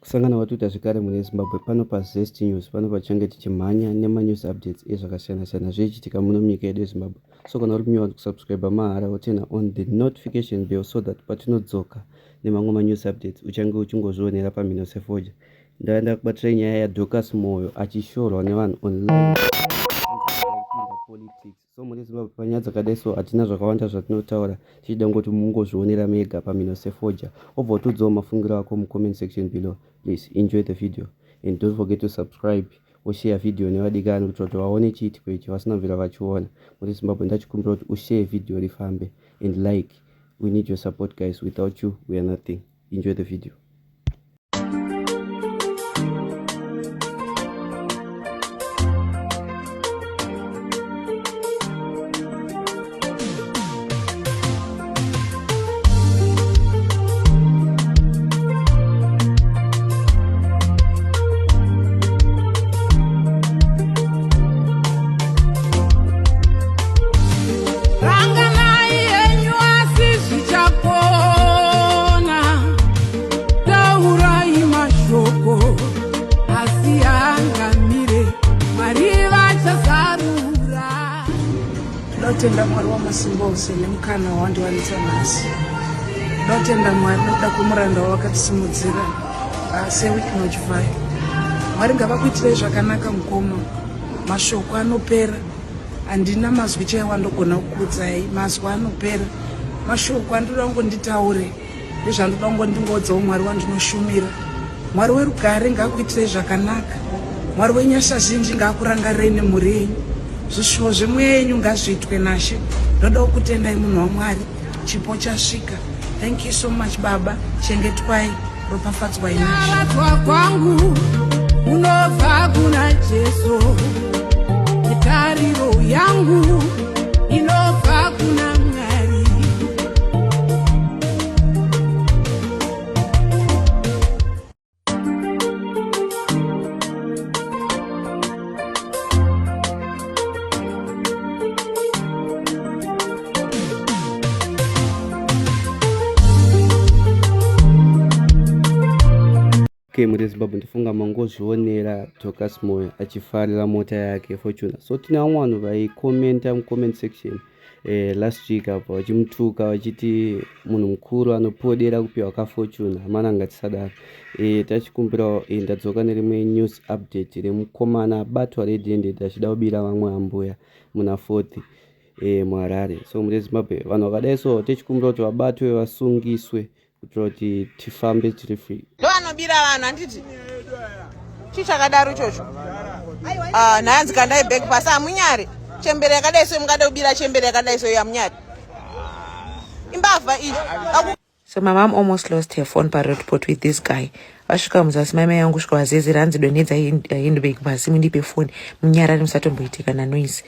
Kusangana watuita zvekare mune Zimbabwe pano paZest News pano pachange tichimhanya news updates ezvakasiyana-siyana zvichiitika muno munyika yedu yeZimbabwe. So kana uri mnyowani kusubscribe mahara wotena on the notification bell so that patinodzoka nemamwe news updates uchange uchingozvionera paMhino Sefoja. Ndaenda kubatira nyaya yaDorcas Moyo achishorwa nevanhu online politics. So muri Zimbabwe panyaya dzakadai so hatina zvakawanda zvatinotaura tichida ngoti mungozvionera mega paMhino Sefoja. Obva utudzawo mafungiro ako mucomment section below. Please enjoy the video and don't forget to subscribe or share video nevadikani kuti vaone chiitiko ichi vasina mvera vachiona. Muri Zimbabwe ndachikumbira kuti ushare video rifambe and like. We need your support guys. Without you we are nothing. Enjoy the video. Ndotenda Mwari wamasimba ose nemukana wawandiwanisa nhasi. Ndotenda Mwari nokuda kwomuranda wawakatisimudzira sewiki nochivhayo. Mwari ngavakuitirei zvakanaka mukoma. Mashoko anopera. Handina mazwi chaiwandogona kukuudzai. Mazwi anopera. Mashoko andoda ngonditaure. Ndezvandoda ngondingodzawo Mwari wandinoshumira. Mwari werugare ngaakuitirei zvakanaka. Mwari wenyasha zhinji ngaakurangarirei nemhuri yenyu. Zvishuwo zvemweya yenyu ngazviitwe nashe. Ndoda kukutendai munhu waMwari. Chipo chasvika. Thank you so much Baba. Chengetwai, ropafadzwai nashe. Kubatwa kwangu unobva kuna Jesu. Tariro yangu inobva kuna Mwari. Muri Zimbabwe ndifunga mangozvionera Dorcas Moyo achifarira mota yake Fortuner. So tina vamwe vanhu vaikomenta mucomment section last week apa vachimutuka vachiti munhu mukuru anopodera kupiwa kaFortuner. Hamana ngatisadaro. Tachikumbirawo ndadzoka nerimwe news update remukomana abatwa red-handed achida kubira vamwe ambuya muna 4th muHarare. So muri Zimbabwe vanhu vakadai so tichikumbira kuti vabatwe vasungiswe kuti tifambe tiri free. Ndo anobira vanhu handiti chichakadaro ichocho. Nhanzi kandai back pass amunyari chembere yakadai so mungada kubira chembere yakadai so yamunyari imbavha izvi. So my mom almost lost her phone parrot with this guy. Asvika muzasi mai yangu kusvika wazezera hanzi donedza handbag pasi mundipe phone munyarari musatomboitika nanoise.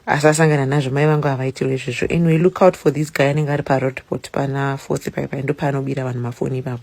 Asasangana nazvo mai vangu havaitirwa izvozvo. Anyway, look out for this guy anenge ari parrot pana 4th paipai ndo paanobira vanhu mafoni ipapo.